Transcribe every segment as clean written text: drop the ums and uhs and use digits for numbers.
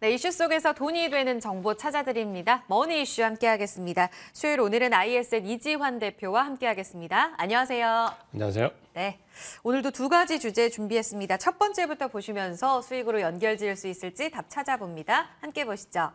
네, 이슈 속에서 돈이 되는 정보 찾아드립니다. 머니 이슈 함께하겠습니다. 수요일 오늘은 ISN 이지환 대표와 함께하겠습니다. 안녕하세요. 안녕하세요. 네, 오늘도 두 가지 주제 준비했습니다. 첫 번째부터 보시면서 수익으로 연결지을 수 있을지 답 찾아봅니다. 함께 보시죠.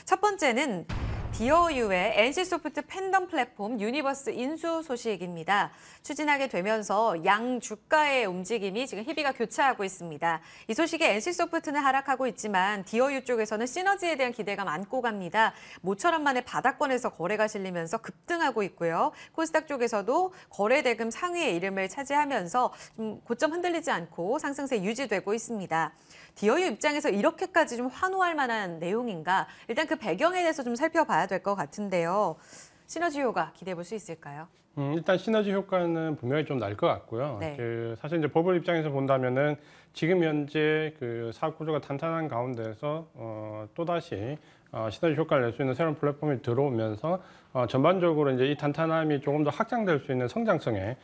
첫 번째는 디어유의 NC소프트 팬덤 플랫폼 유니버스 인수 소식입니다. 추진하게 되면서 양 주가의 움직임이 지금 희비가 교차하고 있습니다. 이 소식에 NC소프트는 하락하고 있지만 디어유 쪽에서는 시너지에 대한 기대감 안고 갑니다. 모처럼 만에 바닥권에서 거래가 실리면서 급등하고 있고요. 코스닥 쪽에서도 거래 대금 상위의 이름을 차지하면서 좀 고점 흔들리지 않고 상승세 유지되고 있습니다. 디어유 입장에서 이렇게까지 좀 환호할 만한 내용인가? 일단 그 배경에 대해서 좀 살펴봐야 될 것 같은데요. 시너지 효과 기대해 볼 수 있을까요? 일단 시너지 효과는 분명히 좀 날 것 같고요. 네. 사실 이제 버블 입장에서 본다면은 지금 현재 그 사업 구조가 탄탄한 가운데서 또다시 시너지 효과를 낼 수 있는 새로운 플랫폼이 들어오면서 전반적으로 이제 이 탄탄함이 조금 더 확장될 수 있는 성장성에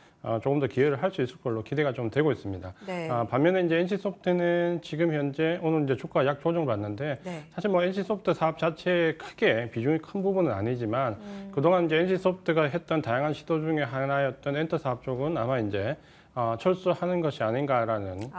조금 더 기여를 할 수 있을 걸로 기대가 좀 되고 있습니다. 네. 반면에 이제 NC소프트는 지금 현재 오늘 이제 주가 약 조정받는데 네. 사실 뭐 NC소프트 사업 자체에 크게 비중이 큰 부분은 아니지만 그동안 이제 NC소프트가 했던 다양한 시도 중에 하나였던 엔터 사업 쪽은 아마 이제 철수하는 것이 아닌가라는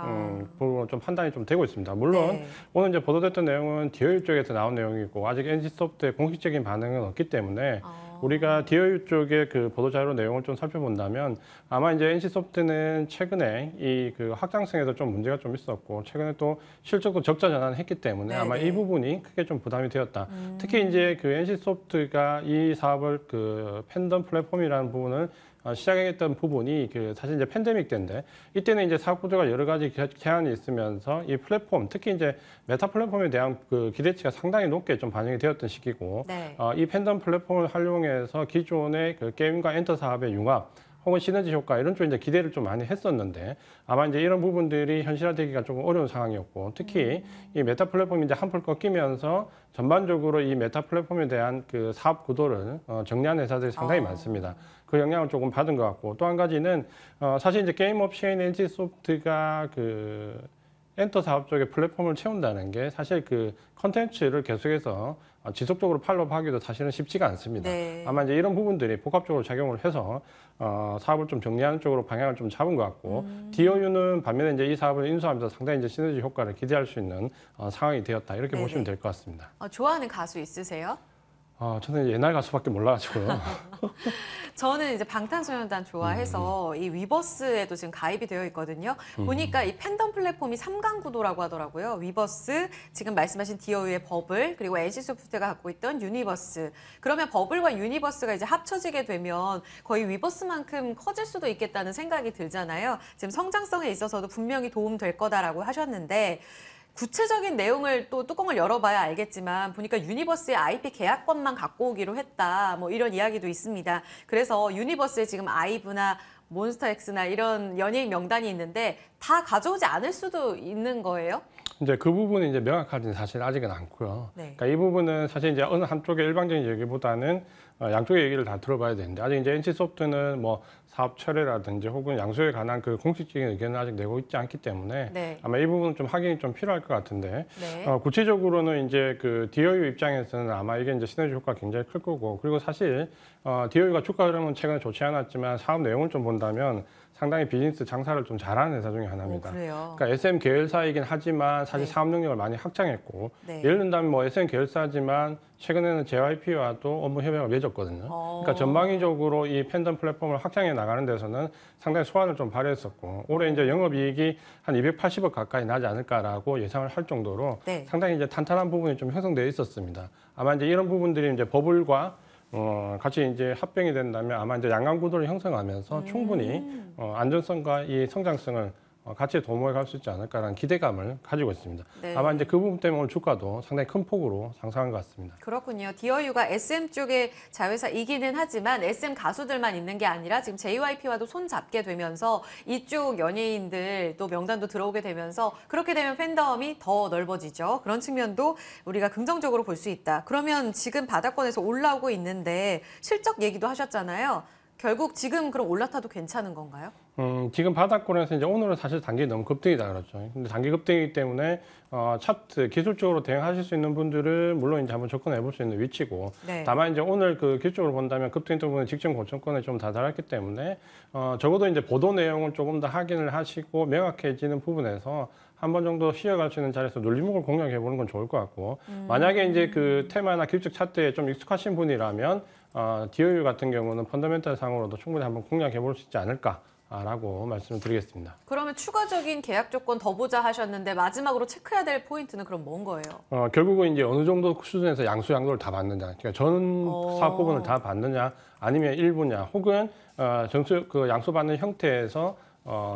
부분으로 좀 판단이 좀 되고 있습니다. 물론 네. 오늘 이제 보도됐던 내용은 디어유 쪽에서 나온 내용이고 아직 NC소프트의 공식적인 반응은 없기 때문에 우리가 디어유 쪽의 그 보도 자료 내용을 좀 살펴본다면 아마 이제 NC소프트는 최근에 이 그 확장성에도 좀 문제가 좀 있었고 최근에 또 실적도 적자 전환했기 때문에 아마 이 부분이 크게 좀 부담이 되었다. 특히 이제 그 NC소프트가 이 사업을 그 팬덤 플랫폼이라는 부분을 시작했던 부분이 그 사실 이제 팬데믹 때인데 이때는 이제 사업 구조가 여러 가지 제한이 있으면서 이 플랫폼 특히 이제 메타 플랫폼에 대한 그 기대치가 상당히 높게 좀 반영이 되었던 시기고 네. 이 팬덤 플랫폼을 활용해서 기존의 그 게임과 엔터 사업의 융합 혹은 시너지 효과 이런 쪽 이제 기대를 좀 많이 했었는데 아마 이제 이런 부분들이 현실화되기가 조금 어려운 상황이었고 특히 이 메타 플랫폼이 이제 한풀 꺾이면서 전반적으로 이 메타 플랫폼에 대한 그 사업 구도를 정리한 회사들이 상당히 많습니다. 그 영향을 조금 받은 것 같고 또 한 가지는 사실 이제 게임 업체인 NC소프트가 그 엔터 사업 쪽의 플랫폼을 채운다는 게 사실 그 컨텐츠를 계속해서 지속적으로 팔로우하기도 사실은 쉽지가 않습니다. 네. 아마 이제 이런 부분들이 복합적으로 작용을 해서 사업을 좀 정리하는 쪽으로 방향을 좀 잡은 것 같고 디어유는 반면에 이제 이 사업을 인수하면서 상당히 이제 시너지 효과를 기대할 수 있는 상황이 되었다 이렇게 보시면 될 것 같습니다. 좋아하는 가수 있으세요? 저는 옛날 가수밖에 몰라가지고요. 저는 이제 방탄소년단 좋아해서 이 위버스에도 지금 가입이 되어 있거든요. 보니까 이 팬덤 플랫폼이 3강 구도라고 하더라고요. 위버스, 지금 말씀하신 디어유의 버블, 그리고 NC소프트가 갖고 있던 유니버스. 그러면 버블과 유니버스가 이제 합쳐지게 되면 거의 위버스만큼 커질 수도 있겠다는 생각이 들잖아요. 지금 성장성에 있어서도 분명히 도움될 거다라고 하셨는데 구체적인 내용을 또 뚜껑을 열어봐야 알겠지만 보니까 유니버스의 IP 계약권만 갖고 오기로 했다. 뭐 이런 이야기도 있습니다. 그래서 유니버스에 지금 아이브나 몬스타엑스나 이런 연예인 명단이 있는데 다 가져오지 않을 수도 있는 거예요? 이제 그 부분이 이제 명확하지는 사실 아직은 않고요. 네. 그러니까 이 부분은 사실 이제 어느 한쪽의 일방적인 얘기보다는 양쪽의 얘기를 다 들어봐야 되는데 아직 이제 NC소프트는 뭐 사업 철회라든지 혹은 양수에 관한 그 공식적인 의견을 아직 내고 있지 않기 때문에 네. 아마 이 부분은 좀 확인이 좀 필요할 것 같은데 네. 구체적으로는 이제 그 디어유 입장에서는 아마 이게 이제 시너지 효과가 굉장히 클 거고 그리고 사실 디어유가 주가 흐름은 최근에 좋지 않았지만 사업 내용을 좀 본다면 상당히 비즈니스 장사를 좀 잘하는 회사 중에 하나입니다. 그래요? 그러니까 SM 계열사이긴 하지만 사실 네. 사업 능력을 많이 확장했고 네. 예를 든다면 뭐 SM 계열사지만 최근에는 JYP와도 업무 협약을 맺었거든요. 그러니까 전방위적으로 이 팬덤 플랫폼을 확장해 나가는 데서는 상당히 소환을 좀 발휘했었고 올해 이제 영업이익이 한 280억 가까이 나지 않을까라고 예상을 할 정도로 네. 상당히 이제 탄탄한 부분이 좀 형성되어 있었습니다. 아마 이제 이런 부분들이 이제 버블과 같이 이제 합병이 된다면 아마 이제 양강 구도를 형성하면서 충분히 안전성과 이 성장성을 같이 도모해 갈 수 있지 않을까라는 기대감을 가지고 있습니다. 네. 아마 이제 그 부분 때문에 오늘 주가도 상당히 큰 폭으로 상승한 것 같습니다. 그렇군요. 디어유가 SM 쪽의 자회사이기는 하지만 SM 가수들만 있는 게 아니라 지금 JYP와도 손 잡게 되면서 이쪽 연예인들 또 명단도 들어오게 되면서 그렇게 되면 팬덤이 더 넓어지죠. 그런 측면도 우리가 긍정적으로 볼 수 있다. 그러면 지금 바닥권에서 올라오고 있는데 실적 얘기도 하셨잖아요. 결국 지금 그럼 올라타도 괜찮은 건가요? 지금 바닥권에서 이제 오늘은 사실 단기 너무 급등이다 그렇죠. 근데 단기 급등이기 때문에 차트 기술적으로 대응하실 수 있는 분들은 물론 이제 한번 접근해 볼 수 있는 위치고, 네. 다만 이제 오늘 그 기술적으로 본다면 급등했던 부분은 직전 고점권에 좀 다다랐기 때문에 적어도 이제 보도 내용을 조금 더 확인을 하시고 명확해지는 부분에서 한 번 정도 쉬어갈 수 있는 자리에서 눌림목을 공략해 보는 건 좋을 것 같고, 만약에 이제 그 테마나 기술적 차트에 좀 익숙하신 분이라면 DOU 같은 경우는 펀더멘탈 상으로도 충분히 한번 공략해 볼 수 있지 않을까라고 말씀을 드리겠습니다. 그러면 추가적인 계약 조건 더 보자 하셨는데 마지막으로 체크해야 될 포인트는 그럼 뭔 거예요? 결국은 이제 어느 정도 수준에서 양도를 다 받느냐, 그러니까 전 사업 부분을 다 받느냐, 아니면 일부냐, 혹은 양수 받는 형태에서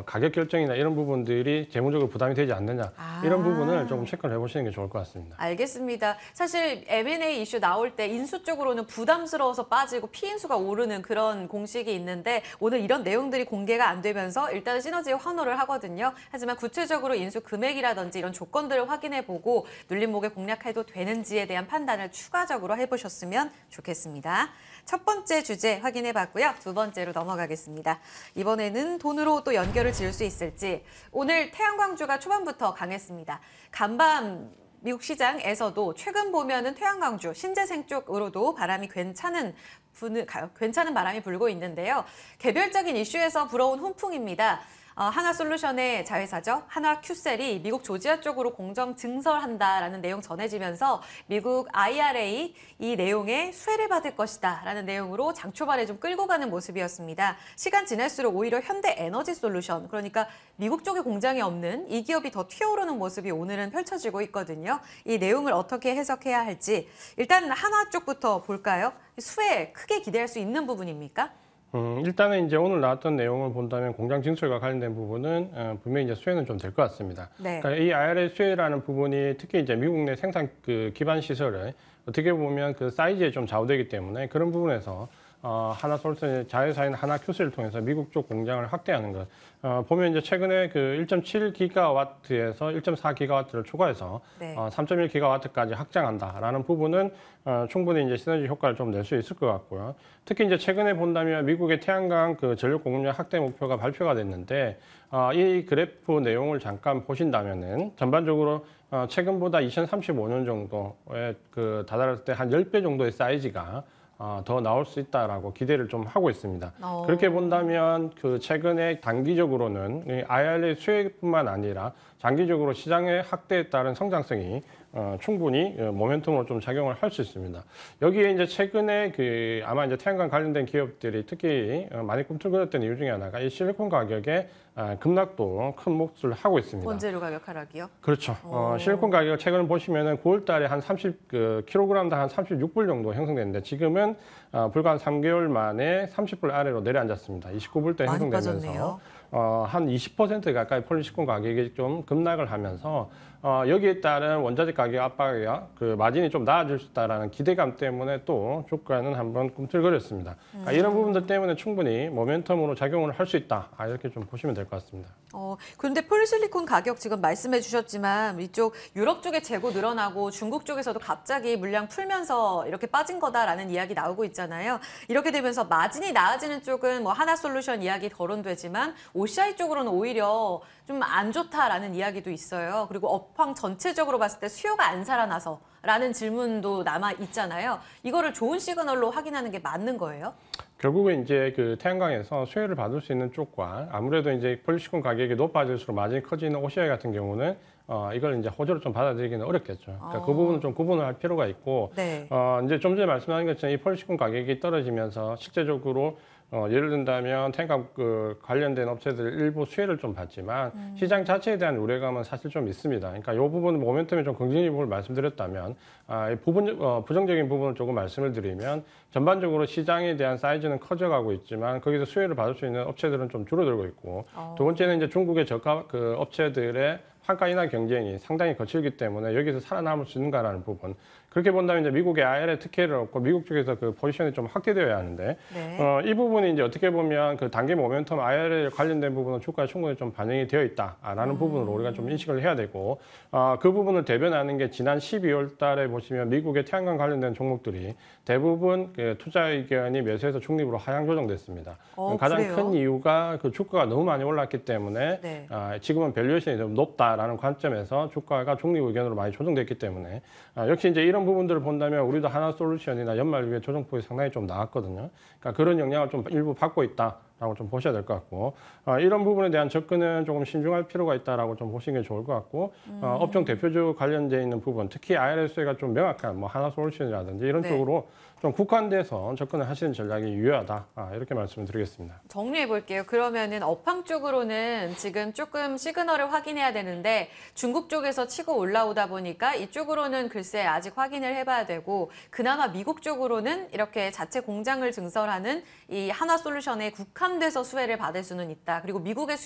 가격 결정이나 이런 부분들이 재무적으로 부담이 되지 않느냐, 이런 부분을 조금 체크를 해보시는 게 좋을 것 같습니다. 알겠습니다. 사실 M&A 이슈 나올 때 인수 쪽으로는 부담스러워서 빠지고 피인수가 오르는 그런 공식이 있는데 오늘 이런 내용들이 공개가 안 되면서 일단은 시너지에 환호를 하거든요. 하지만 구체적으로 인수 금액이라든지 이런 조건들을 확인해보고 눌림목에 공략해도 되는지에 대한 판단을 추가적으로 해보셨으면 좋겠습니다. 첫 번째 주제 확인해봤고요. 두 번째로 넘어가겠습니다. 이번에는 돈으로 또 연결을 지을 수 있을지. 오늘 태양광주가 초반부터 강했습니다. 간밤 미국 시장에서도 최근 보면은 태양광주, 신재생 쪽으로도 바람이 괜찮은 바람이 불고 있는데요. 개별적인 이슈에서 불어온 훈풍입니다. 하나솔루션의 자회사죠. 한화큐셀이 미국 조지아 쪽으로 공정 증설한다라는 내용 전해지면서 미국 IRA 이 내용에 수혜를 받을 것이다라는 내용으로 장 초반에 좀 끌고 가는 모습이었습니다. 시간 지날수록 오히려 현대에너지솔루션, 그러니까 미국 쪽에 공장이 없는 이 기업이 더 튀어오르는 모습이 오늘은 펼쳐지고 있거든요. 이 내용을 어떻게 해석해야 할지 일단 한화 쪽부터 볼까요? 수혜 크게 기대할 수 있는 부분입니까? 일단은 이제 오늘 나왔던 내용을 본다면 공장 증설과 관련된 부분은 분명히 이제 수혜는 좀 될 것 같습니다. 네. 그러니까 이 IRA 수혜라는 부분이 특히 이제 미국 내 생산 그 기반 시설을 어떻게 보면 그 사이즈에 좀 좌우되기 때문에 그런 부분에서 하나솔루션의 자회사인 하나큐스를 통해서 미국 쪽 공장을 확대하는 것. 보면 이제 최근에 그 1.7기가와트에서 1.4기가와트를 초과해서 네. 3.1기가와트까지 확장한다라는 부분은 충분히 이제 시너지 효과를 좀 낼 수 있을 것 같고요. 특히 이제 최근에 본다면 미국의 태양광 그 전력 공급량 확대 목표가 발표가 됐는데 이 그래프 내용을 잠깐 보신다면은 전반적으로 최근보다 2035년 정도에 그 다다랐을 때 한 10배 정도의 사이즈가 더 나올 수 있다라고 기대를 좀 하고 있습니다. 그렇게 본다면 그 최근에 단기적으로는 이 IRA 수혜뿐만 아니라 장기적으로 시장의 확대에 따른 성장성이 충분히 모멘텀으로 좀 작용을 할 수 있습니다. 여기에 이제 최근에 그 아마 이제 태양광 관련된 기업들이 특히 많이 꿈틀거렸던 이유 중에 하나가 이 실리콘 가격의 급락도 큰 몫을 하고 있습니다. 원재료 가격 하락이요? 그렇죠. 실리콘 가격을 최근 보시면은 9월 달에 한 30kg당 한 36불 정도 형성됐는데 지금은 불과 한 3개월 만에 30불 아래로 내려앉았습니다. 29불대 많이 형성되면서 빠졌네요. 한 20% 가까이 폴리시콘 가격이 좀 급락을 하면서 여기에 따른 원자재 가격 압박이야 그 마진이 좀 나아질 수 있다라는 기대감 때문에 또 주가는 한번 꿈틀거렸습니다. 그러니까 이런 부분들 때문에 충분히 모멘텀으로 작용을 할 수 있다. 이렇게 좀 보시면 될 것 같습니다. 그런데 폴리실리콘 가격 지금 말씀해 주셨지만 이쪽 유럽 쪽에 재고 늘어나고 중국 쪽에서도 갑자기 물량 풀면서 이렇게 빠진 거다라는 이야기 나오고 있잖아요. 이렇게 되면서 마진이 나아지는 쪽은 뭐 하나솔루션 이야기 거론되지만 OCI 쪽으로는 오히려 좀 안 좋다라는 이야기도 있어요. 그리고 업황 전체적으로 봤을 때 수요가 안 살아나서라는 질문도 남아 있잖아요. 이거를 좋은 시그널로 확인하는 게 맞는 거예요? 결국은 이제 그 태양광에서 수혜를 받을 수 있는 쪽과 아무래도 이제 폴리시콘 가격이 높아질수록 마진이 커지는 OCI 같은 경우는 이걸 이제 호조를 좀 받아들이기는 어렵겠죠. 그러니까 그 부분은 좀 구분을 할 필요가 있고, 네. 이제 좀 전에 말씀하신 것처럼 이 폴리시콘 가격이 떨어지면서 실제적으로 예를 든다면 태양광 그 관련된 업체들 일부 수혜를 좀 받지만 시장 자체에 대한 우려감은 사실 좀 있습니다. 그러니까 이 부분 모멘텀이 좀 긍정적인 부분을 말씀드렸다면 부정적인 부분을 조금 말씀을 드리면 전반적으로 시장에 대한 사이즈는 커져가고 있지만 거기서 수혜를 받을 수 있는 업체들은 좀 줄어들고 있고 두 번째는 이제 중국의 저가 그 업체들의 판가 인하 경쟁이 상당히 거칠기 때문에 여기서 살아남을 수 있는가라는 부분. 그렇게 본다면 이제 미국의 IRA 특혜를 얻고 미국 쪽에서 그 포지션이 좀 확대되어야 하는데 네. 이 부분이 이제 어떻게 보면 그 단기 모멘텀 IRA 관련된 부분은 주가에 충분히 좀 반영이 되어 있다라는 부분으로 우리가 좀 인식을 해야 되고 그 부분을 대변하는 게 지난 12월 달에 보시면 미국의 태양광 관련된 종목들이 대부분 그 투자 의견이 매수해서 중립으로 하향 조정됐습니다. 가장 그래요? 큰 이유가 그 주가가 너무 많이 올랐기 때문에 네. 지금은 밸류에이션이 좀 높다라는 관점에서 주가가 중립 의견으로 많이 조정됐기 때문에 역시 이제 이런 부분들을 본다면 우리도 하나솔루션이나 연말 위에 조정폭이 상당히 좀 나왔거든요. 그러니까 그런 영향을 좀 일부 받고 있다라고 좀 보셔야 될 것 같고 이런 부분에 대한 접근은 조금 신중할 필요가 있다라고 좀 보시는 게 좋을 것 같고 업종 대표주 관련돼 있는 부분, 특히 IRA 수혜가 좀 명확한 뭐 하나솔루션이라든지 이런 네. 쪽으로 좀 국한돼서 접근을 하시는 전략이 유효하다 이렇게 말씀을 드리겠습니다. 정리해 볼게요. 그러면은 업황 쪽으로는 지금 조금 시그널을 확인해야 되는데 중국 쪽에서 치고 올라오다 보니까 이쪽으로는 글쎄 아직 확인을 해봐야 되고 그나마 미국 쪽으로는 이렇게 자체 공장을 증설하는 이 하나솔루션에 국한돼서 수혜를 받을 수는 있다. 그리고 미국의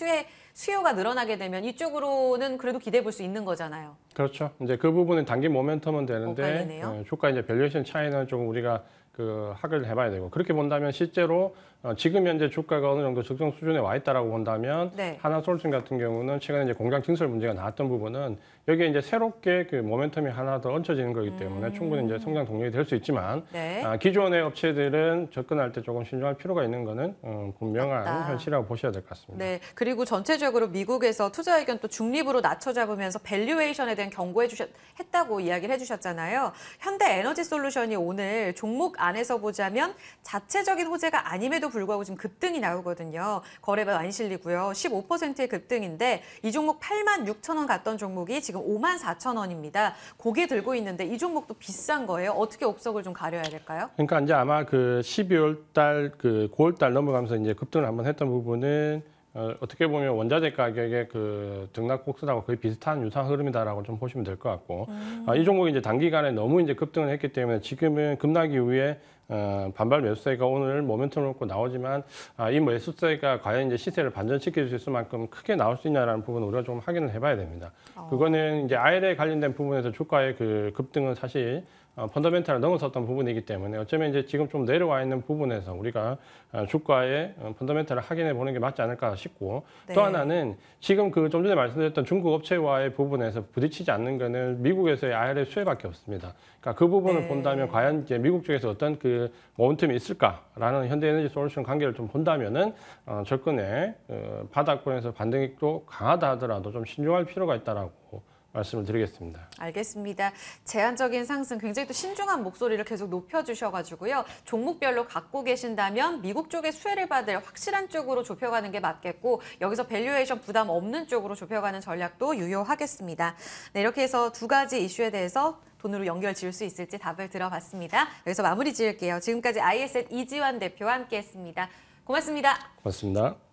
수요가 늘어나게 되면 이쪽으로는 그래도 기대해 볼 수 있는 거잖아요. 그렇죠. 이제 그 부분은 단기 모멘텀은 되는데 엇갈리네요. 주가 이제 밸류에이션 차이는 조금 우리가 그 학을 해봐야 되고 그렇게 본다면 실제로 지금 현재 주가가 어느 정도 적정 수준에 와 있다라고 본다면 네. 하나솔루션 같은 경우는 최근에 이제 공장 증설 문제가 나왔던 부분은 여기에 이제 새롭게 그 모멘텀이 하나 더 얹혀지는 거기 때문에 충분히 이제 성장 동력이 될 수 있지만 네. 기존의 업체들은 접근할 때 조금 신중할 필요가 있는 거는 분명한 맞다. 현실이라고 보셔야 될 것 같습니다. 네, 그리고 전체적으로 미국에서 투자 의견 또 중립으로 낮춰 잡으면서 밸류에이션에 대한 했다고 이야기를 해주셨잖아요. 현대 에너지 솔루션이 오늘 종목 안에서 보자면 자체적인 호재가 아님에도 불구하고 지금 급등이 나오거든요. 거래가 많이 실리고요. 15%의 급등인데 이 종목 86,000원 갔던 종목이 지금 54,000원입니다. 고개 들고 있는데 이 종목도 비싼 거예요. 어떻게 옥석을 좀 가려야 될까요? 그러니까 이제 아마 그 12월 달, 그 9월 달 넘어가면서 이제 급등을 한번 했던 부분은 어떻게 보면 원자재 가격의 그 등락 곡선하고 거의 비슷한 유사한 흐름이다라고 좀 보시면 될 것 같고 이 종목이 이제 단기간에 너무 이제 급등을 했기 때문에 지금은 급락 이후에 반발 매수세가 오늘 모멘텀을 놓고 나오지만 이 매수세가 과연 이제 시세를 반전시킬 수 있을 만큼 크게 나올 수 있냐라는 부분을 우리가 좀 확인을 해봐야 됩니다. 그거는 이제 IRA 관련된 부분에서 주가의 그 급등은 사실 펀더멘탈을 넘어섰던 부분이기 때문에 어쩌면 이제 지금 좀 내려와 있는 부분에서 우리가 주가의 펀더멘탈을 확인해 보는 게 맞지 않을까 싶고 네. 또 하나는 지금 그 좀 전에 말씀드렸던 중국 업체와의 부분에서 부딪히지 않는 거는 미국에서의 IRA 수혜밖에 없습니다. 그러니까 그 부분을 네. 본다면 과연 이제 미국 쪽에서 어떤 그 모멘텀이 있을까라는 현대에너지 솔루션 관계를 좀 본다면은 접근에 바닥권에서 반등이 또 강하다 하더라도 좀 신중할 필요가 있다라고 말씀을 드리겠습니다. 알겠습니다. 제한적인 상승 굉장히 또 신중한 목소리를 계속 높여주셔가지고요. 종목별로 갖고 계신다면 미국 쪽에 수혜를 받을 확실한 쪽으로 좁혀가는 게 맞겠고 여기서 밸류에이션 부담 없는 쪽으로 좁혀가는 전략도 유효하겠습니다. 네, 이렇게 해서 두 가지 이슈에 대해서 돈으로 연결 지을 수 있을지 답을 들어봤습니다. 여기서 마무리 지을게요. 지금까지 ISN 이지환 대표와 함께했습니다. 고맙습니다. 고맙습니다.